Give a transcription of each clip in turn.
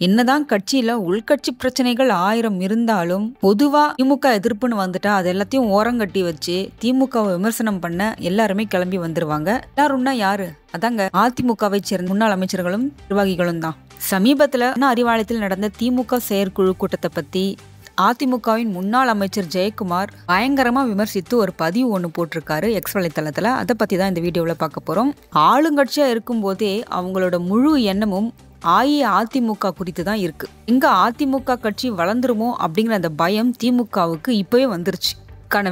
என்னதான் கட்சியில உள்கட்சி பிரச்சனைகள் 1000 இருந்தாலும் பொதுவா திமுக எதிர்ப்புன்னு வந்துட்டா அது எல்லாத்தையும் ஓரங்கட்டி வச்சு திமுகவை விமர்சனம் பண்ண எல்லாருமே கிளம்பி வந்துருவாங்க. எல்லாரும்னா யாரு? அதாங்க அதிமுகவை சேர்ந்த முன்னாள் அமைச்சர்களும் நிர்வாகிகளும் தான். சமீபத்துல அறிவாலயத்தில் நடந்த திமுக செயற்குழு கூட்டத்தை பத்தி அதிமுகவின் முன்னாள் அமைச்சர் ஜெயக்குமார் பயங்கரமா விமர்சித்து ஒரு பதிவு ஒன்று போட்டிருக்காரு எக்ஸ் வலைத்தளத்துல. அதை பத்தி தான் இந்த வீடியோவில் பார்க்க போறோம். ஆளுங்கட்சியா இருக்கும் போதே அவங்களோட முழு எண்ணமும் அதிமுக குறித்து தான் இருக்கு. எங்க அதிமுக கட்சி வளர்ந்துருமோ அப்படிங்கிற அந்த பயம் திமுகவுக்கு இப்பவே வந்துருச்சு.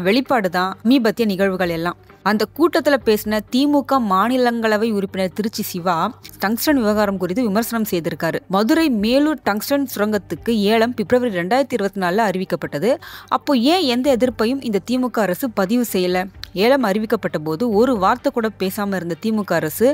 வெளிப்பாடு தான் சமீபத்திய நிகழ்வுகள் எல்லாம். அந்த கூட்டத்துல பேசின திமுக மாநிலங்களவை உறுப்பினர் திருச்சி சிவா டங்ஸ்டன் விவகாரம் குறித்து விமர்சனம் செய்திருக்காரு. மதுரை மேலூர் டங்ஸ்டன் சுரங்கத்துக்கு ஏலம் பிப்ரவரி 2024 அறிவிக்கப்பட்டது. அப்போ ஏன் எந்த எதிர்ப்பையும் இந்த திமுக அரசு பதிவு செய்யல? ஏலம் அறிவிக்கப்பட்ட போது ஒரு வார்த்தை கூட பேசாம இருந்த திமுக அரசு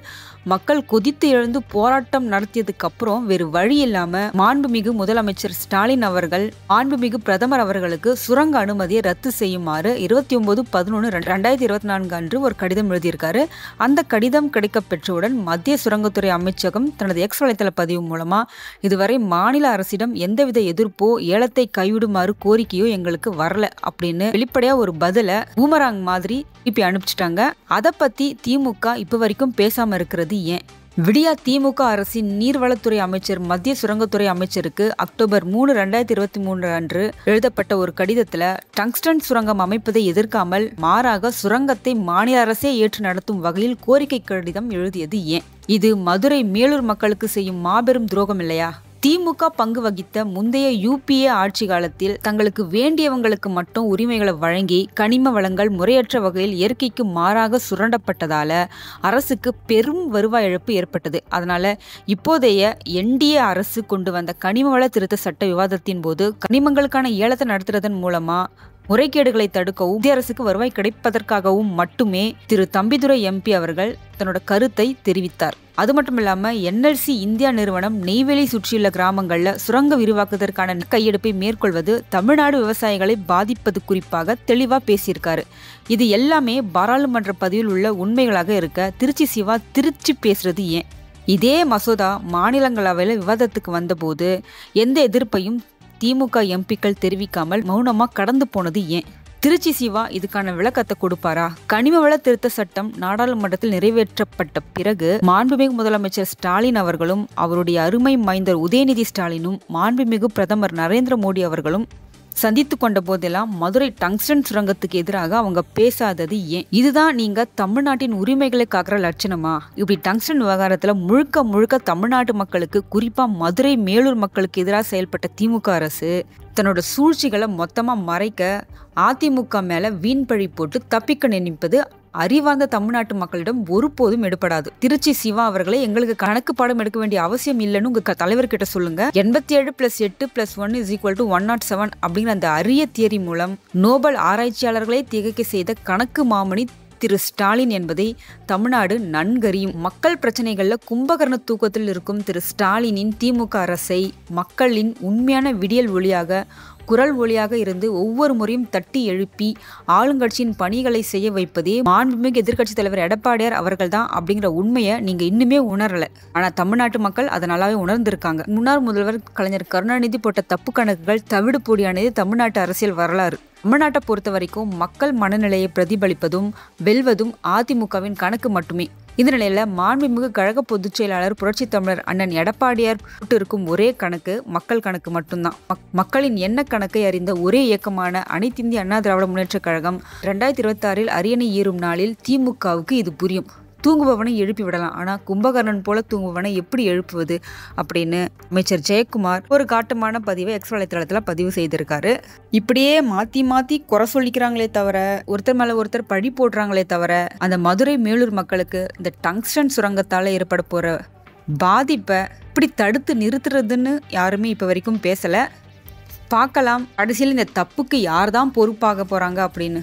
மக்கள் கொதித்து எழுந்து போராட்டம் நடத்தியதுக்கு அப்புறம் வேறு வழி இல்லாம மாண்புமிகு முதலமைச்சர் ஸ்டாலின் அவர்கள் மாண்புமிகு பிரதமர் அவர்களுக்கு சுரங்க அனுமதியை ரத்து செய்யுமாறு 29/11/2024 அன்று ஒரு கடிதம் எழுதியிருக்காரு. அந்த கடிதம் கிடைக்க பெற்றவுடன் மத்திய சுரங்கத்துறை அமைச்சகம் தனது எக்ஸ் வலைத்தள பதிவு மூலமா இதுவரை மாநில அரசிடம் எந்தவித எதிர்ப்போ ஏலத்தை கைவிடுமாறு கோரிக்கையோ எங்களுக்கு வரல அப்படின்னு வெளிப்படையா ஒரு பதில பூமராங் மாதிரி இப்ப அனுப்பிச்சிட்டாங்க. அதை பத்தி திமுக இப்ப வரைக்கும் பேசாம இருக்கிறது ஏன்? விடியா திமுக அரசின் நீர்வளத்துறை அமைச்சர் மத்திய சுரங்கத்துறை அமைச்சருக்கு அக்டோபர் 3, 2023 அன்று எழுதப்பட்ட ஒரு கடிதத்துல டங்ஸ்டன் சுரங்கம் அமைப்பதை எதிர்க்காமல் மாறாக சுரங்கத்தை மாநில அரசே ஏற்று நடத்தும் வகையில் கோரிக்கை கடிதம் எழுதியது ஏன்? இது மதுரை மேலூர் மக்களுக்கு செய்யும் மாபெரும் துரோகம் இல்லையா? திமுக பங்கு வகித்த முந்தைய யூபிஏ ஆட்சி காலத்தில் தங்களுக்கு வேண்டியவங்களுக்கு மட்டும் உரிமைகளை வழங்கி கனிம வளங்கள் முறையற்ற வகையில் இயற்கைக்கு மாறாக சுரண்டப்பட்டதால அரசுக்கு பெரும் வருவாய் இழப்பு ஏற்பட்டது. அதனால இப்போதைய என்டிஏ அரசு கொண்டு வந்த கனிம வள திருத்த சட்ட விவாதத்தின் போது கனிமங்களுக்கான ஏலத்தை நடத்துறதன் மூலமா முறைகேடுகளை தடுக்கவும் மத்திய அரசுக்கு வருவாய் கிடைப்பதற்காகவும் மட்டுமே திரு தம்பிதுரை எம்பி அவர்கள் தன்னோட கருத்தை தெரிவித்தார். அது மட்டும் இல்லாம என்எல்சி இந்தியா நிறுவனம் நெய்வேலி சுற்றியுள்ள கிராமங்கள்ல சுரங்க விரிவாக்கத்திற்கான கையெடுப்பை மேற்கொள்வது தமிழ்நாடு விவசாயிகளை பாதிப்பது குறிப்பாக தெளிவா பேசியிருக்காரு. இது எல்லாமே பாராளுமன்ற பதிவில் உள்ள உண்மைகளாக இருக்க திருச்சி சிவா திருச்சி பேசுறது ஏன்? இதே மசோதா மாநிலங்களவையில் விவாதத்துக்கு வந்தபோது எந்த எதிர்ப்பையும் திமுக எம்பிக்கள் தெரிவிக்காமல் மௌனமா கடந்து போனது ஏன்? திருச்சி சிவா இதுக்கான விளக்கத்தை கொடுப்பாரா? கனிம வள திருத்த சட்டம் நாடாளுமன்றத்தில் நிறைவேற்றப்பட்ட பிறகு மாண்புமிகு முதலமைச்சர் ஸ்டாலின் அவர்களும் அவருடைய அருமை மைந்தர் உதயநிதி ஸ்டாலினும் மாண்புமிகு பிரதமர் நரேந்திர மோடி அவர்களும் சந்தித்து கொண்ட போதெல்லாம் மதுரை டங்ஸ்டன் சுரங்கத்துக்கு எதிராக அவங்க பேசாதது ஏன்? இதுதான் நீங்க தமிழ்நாட்டின் உரிமைகளை காக்கிற லட்சணமா? இப்படி டங்ஸ்டன் விவகாரத்துல முழுக்க முழுக்க தமிழ்நாட்டு மக்களுக்கு, குறிப்பா மதுரை மேலூர் மக்களுக்கு எதிராக செயல்பட்ட திமுக அரசு தன்னோட சூழ்ச்சிகளை மொத்தமா மறைக்க அதிமுக மேல வீண்பழி போட்டு தப்பிக்க நினைப்பது அறிவார்ந்த தமிழ்நாட்டு மக்களிடம் ஒருபோதும் எடுப்படாது. திருச்சி சிவா அவர்களை எங்களுக்கு கணக்கு பாடம் எடுக்க வேண்டிய அவசியம் இல்லைன்னு உங்க தலைவர்கிட்ட சொல்லுங்க. 87 + 8 + 1 = 107 அப்படிங்கிற அந்த அரிய தியரி மூலம் நோபல் ஆராய்ச்சியாளர்களை திகைக்க செய்த கணக்கு மாமணி திரு ஸ்டாலின் என்பதை தமிழ்நாடு நன்கறியும். மக்கள் பிரச்சனைகள்ல கும்பகர்ண தூக்கத்தில் இருக்கும் திரு ஸ்டாலினின் திமுக அரசை மக்களின் உண்மையான விடியல் ஒளியாக குரல் ஒளியாக இருந்து ஒவ்வொரு முறையும் தட்டி எழுப்பி ஆளுங்கட்சியின் பணிகளை செய்ய வைப்பதே மாண்புமிகு எதிர்க்கட்சி தலைவர் எடப்பாடியார் அவர்கள் தான் அப்படிங்கிற உண்மையை நீங்க இன்னுமே உணரல. ஆனா தமிழ்நாட்டு மக்கள் அதை நல்லாவே உணர்ந்திருக்காங்க. முன்னாள் முதல்வர் கலைஞர் கருணாநிதி போட்ட தப்பு கணக்குகள் தவிடு பொடியானது தமிழ்நாட்டு அரசியல் வரலாறு. தமிழ்நாட்டை பொறுத்த வரைக்கும் மக்கள் மனநிலையை பிரதிபலிப்பதும் வெல்வதும் அதிமுகவின் கணக்கு மட்டுமே. இந்த நிலையில மாண்புமிகு கழக பொதுச் செயலாளர் புரட்சி தமிழர் அண்ணன் எடப்பாடியார் போட்டு இருக்கும் ஒரே கணக்கு மக்கள் கணக்கு மட்டும்தான். மக்களின் எண்ண கணக்கை அறிந்த ஒரே இயக்கமான அனைத்திந்திய அண்ணா திராவிட முன்னேற்ற கழகம் 2026 அரியணை ஏறும் நாளில் திமுகவுக்கு இது புரியும். தூங்குபவனை எழுப்பி விடலாம், ஆனா கும்பகர்ணன் போல தூங்குபவனை எப்படி எழுப்புவது அப்படின்னு அமைச்சர் ஜெயக்குமார் ஒரு காட்டமான பதிவை எக்ஸ் வலைத்தளத்துல பதிவு செய்திருக்காரு. இப்படியே மாத்தி மாத்தி குறை சொல்லிக்கிறாங்களே தவிர, ஒருத்தர் மேல ஒருத்தர் பழி போடுறாங்களே தவிர, அந்த மதுரை மேலூர் மக்களுக்கு இந்த டங்ஸ்டன் சுரங்கத்தால ஏற்பட போற பாதிப்பை இப்படி தடுத்து நிறுத்துறதுன்னு யாருமே இப்ப வரைக்கும் பேசல. பார்க்கலாம் கடைசியில் இந்த தப்புக்கு யார் தான் பொறுப்பாக போறாங்க அப்படின்னு.